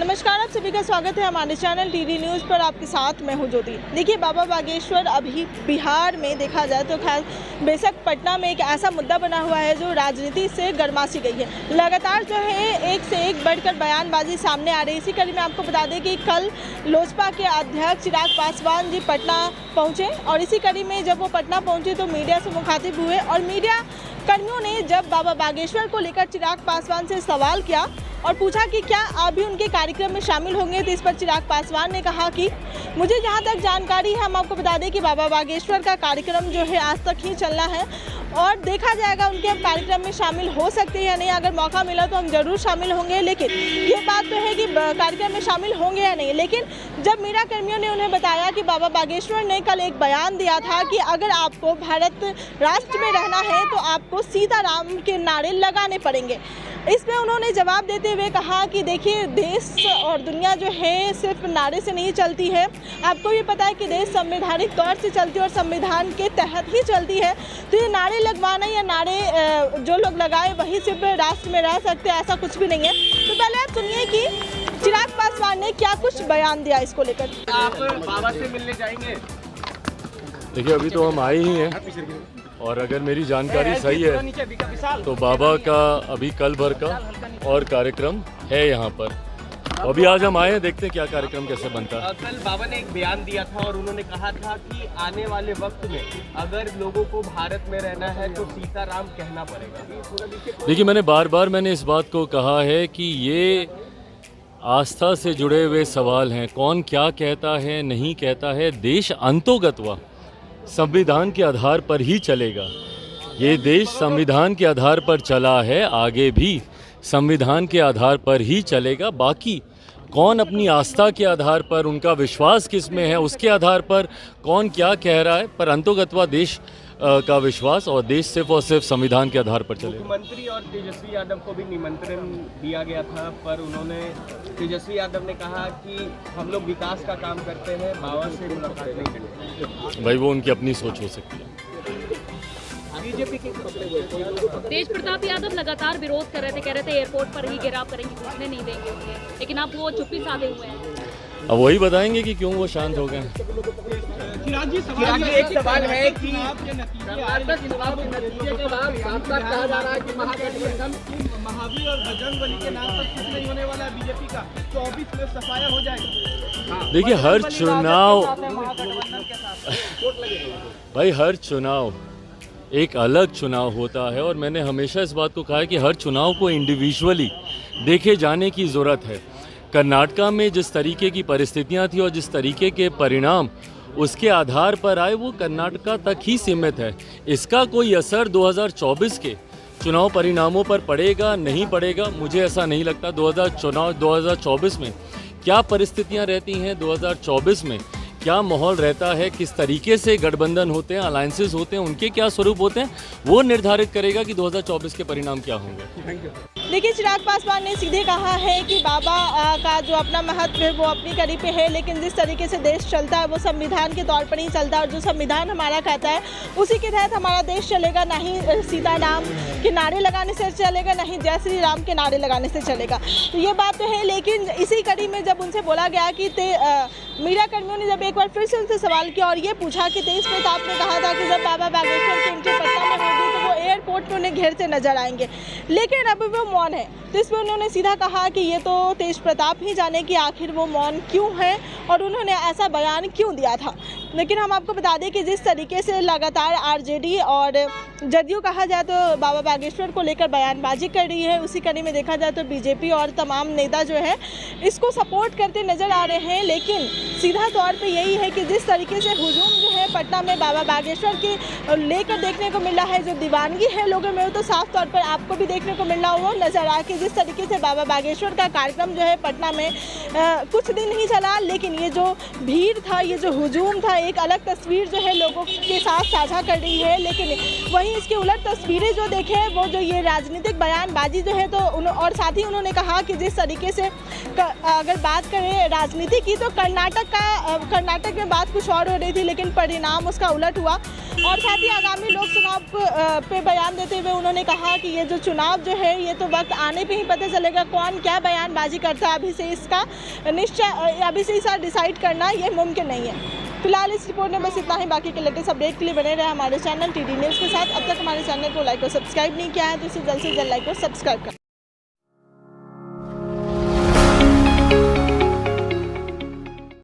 नमस्कार, आप सभी का स्वागत है हमारे चैनल टीडी न्यूज़ पर। आपके साथ मैं हूं ज्योति। देखिए, बाबा बागेश्वर अभी बिहार में देखा जाए तो खैर बेशक पटना में एक ऐसा मुद्दा बना हुआ है जो राजनीति से गरमासी गई है। लगातार जो है एक से एक बढ़कर बयानबाजी सामने आ रही है। इसी कड़ी में आपको बता दें कि कल लोजपा के अध्यक्ष चिराग पासवान जी पटना पहुँचे और इसी कड़ी में जब वो पटना पहुँचे तो मीडिया से मुखातिब हुए और मीडिया कर्मियों ने जब बाबा बागेश्वर को लेकर चिराग पासवान से सवाल किया और पूछा कि क्या आप भी उनके कार्यक्रम में शामिल होंगे, तो इस पर चिराग पासवान ने कहा कि मुझे जहां तक जानकारी है, हम आपको बता दें कि बाबा बागेश्वर का कार्यक्रम जो है आज तक ही चलना है और देखा जाएगा उनके हम कार्यक्रम में शामिल हो सकते हैं या नहीं। अगर मौका मिला तो हम जरूर शामिल होंगे, लेकिन ये बात तो है कि कार्यक्रम में शामिल होंगे या नहीं। लेकिन जब मीडिया कर्मियों ने उन्हें बताया कि बाबा बागेश्वर ने कल एक बयान दिया था कि अगर आपको भारत राष्ट्र में रहना है तो आपको सीताराम के नारे लगाने पड़ेंगे, इसमें उन्होंने जवाब देते हुए कहा कि देखिए, देश और दुनिया जो है सिर्फ नारे से नहीं चलती है। आपको भी पता है कि देश संवैधानिक तौर से चलती है और संविधान के तहत ही चलती है। तो ये नारे लगवाना या नारे जो लोग लगाए वही सिर्फ राष्ट्र में रह सकते हैं, ऐसा कुछ भी नहीं है। तो पहले आप सुनिए कि चिराग पासवान ने क्या कुछ बयान दिया इसको लेकर। आप बाबा से मिलने जाएंगे? देखिए, अभी तो हम आए ही हैं और अगर मेरी जानकारी सही है तो बाबा का अभी कल भर का और कार्यक्रम है यहाँ पर। अभी आज हम आए हैं, देखते हैं क्या कार्यक्रम कैसे बनता है। कल बाबा ने एक बयान दिया था और उन्होंने कहा था कि आने वाले वक्त में अगर लोगों को भारत में रहना है तो सीताराम कहना पड़ेगा। देखिए, मैंने इस बात को कहा है कि ये आस्था से जुड़े हुए सवाल हैं। कौन क्या कहता है नहीं कहता है, देश अंतोगत्वा संविधान के आधार पर ही चलेगा। ये देश संविधान के आधार पर चला है, आगे भी संविधान के आधार पर ही चलेगा। बाकी कौन अपनी आस्था के आधार पर, उनका विश्वास किस में है, उसके आधार पर कौन क्या कह रहा है, पर अंतोगत्वा देश का विश्वास और देश सिर्फ और सिर्फ संविधान के आधार पर चलेगा। मुख्यमंत्री और तेजस्वी यादव को भी निमंत्रण दिया गया था, पर तेजस्वी यादव ने कहा कि हम लोग विकास का काम करते हैं, बाबा से मुलाकात नहीं करते। भाई, वो उनकी अपनी सोच हो सकती है। बीजेपी के तेज प्रताप यादव लगातार विरोध कर रहे थे, कह रहे थे एयरपोर्ट पर ही घेराव करेंगे, घुसने नहीं देंगे उन्हें, लेकिन अब वो चुप्पी साधे हुए हैं। अब वही बताएंगे कि क्यों वो शांत हो गए। चिराग जी, एक सवाल है कि कर्नाटक चुनाव के नतीजे के बाद साफ-साफ कहा जा रहा है कि महागठबंधन महावीर और बजरंगबली के नाम पर कुछ नहीं होने वाला है। बीजेपी का 24 में सफाया हो जाएगा। देखिए, हर चुनाव भाई, हर चुनाव एक अलग चुनाव होता है और मैंने हमेशा इस बात को कहा है कि हर चुनाव को इंडिविजुअली देखे जाने की ज़रूरत है। कर्नाटका में जिस तरीके की परिस्थितियां थी और जिस तरीके के परिणाम उसके आधार पर आए, वो कर्नाटका तक ही सीमित है। इसका कोई असर 2024 के चुनाव परिणामों पर पड़ेगा नहीं पड़ेगा, मुझे ऐसा नहीं लगता। 2024 में क्या परिस्थितियां रहती हैं, 2024 में क्या माहौल रहता है, किस तरीके से गठबंधन होते हैं, अलायंसेस होते हैं, उनके क्या स्वरूप होते हैं, वो निर्धारित करेगा कि 2024 के परिणाम क्या होंगे। देखिए, चिराग पासवान ने सीधे कहा है कि बाबा का जो अपना महत्व है वो अपनी कड़ी पे है, लेकिन जिस तरीके से देश चलता है वो संविधान के तौर पर ही चलता है और जो संविधान हमारा कहता है उसी के तहत हमारा देश चलेगा। ना ही सीताराम के नारे लगाने से चलेगा, ना ही जय श्री राम के नारे लगाने से चलेगा। तो ये बात तो है, लेकिन इसी कड़ी में जब उनसे बोला गया कि मीडिया कर्मियों ने जब एक बार फिर से उनसे सवाल किया और ये पूछा कि तेज प्रताप ने कहा था कि जब बाबा बागेश्वर के उनके पटना में होगी तो वो एयरपोर्ट में उन्हें घेरते नजर आएंगे, लेकिन अब वो मौन है। तो इसमें उन्होंने सीधा कहा कि ये तो तेज प्रताप ही जाने कि आखिर वो मौन क्यों है और उन्होंने ऐसा बयान क्यों दिया था। लेकिन हम आपको बता दें कि जिस तरीके से लगातार आरजेडी और जदयू कहा जाए तो बाबा बागेश्वर को लेकर बयानबाजी कर रही है, उसी कड़ी में देखा जाए तो बीजेपी और तमाम नेता जो है इसको सपोर्ट करते नजर आ रहे हैं। लेकिन सीधा तौर पे यही है कि जिस तरीके से हुजूम जो है पटना में बाबा बागेश्वर के लेकर देखने को मिल रहा है, जो दीवानगी है लोगों में, तो साफ तौर पर आपको भी देखने को मिल रहा हो नजर आ कि जिस तरीके से बाबा बागेश्वर का कार्यक्रम जो है पटना में कुछ दिन ही चला, लेकिन ये जो भीड़ था, ये जो हुजूम था, एक अलग तस्वीर जो है लोगों के साथ साझा कर रही है, लेकिन वहीं इसके उलट तस्वीरें जो देखें वो जो ये राजनीतिक बयानबाजी जो है तो और साथ ही उन्होंने कहा कि जिस तरीके से अगर बात करें राजनीति की तो कर्नाटक में बात कुछ और हो रही थी, लेकिन परिणाम उसका उलट हुआ। और साथ ही आगामी लोक चुनाव पे बयान देते हुए उन्होंने कहा कि ये जो चुनाव जो है ये तो वक्त आने पे ही पता चलेगा कौन क्या बयानबाजी करता है, अभी से इसका डिसाइड करना ये मुमकिन नहीं है। फिलहाल इस रिपोर्ट में बस इतना ही। बाकी के लेटेस्ट अपडेट के लिए बने रहे हमारे चैनल टीडी न्यूज़ के साथ। अब तक हमारे चैनल को लाइक और सब्सक्राइब नहीं किया है तो इसे जल्द से जल्द लाइक और सब्सक्राइब करें।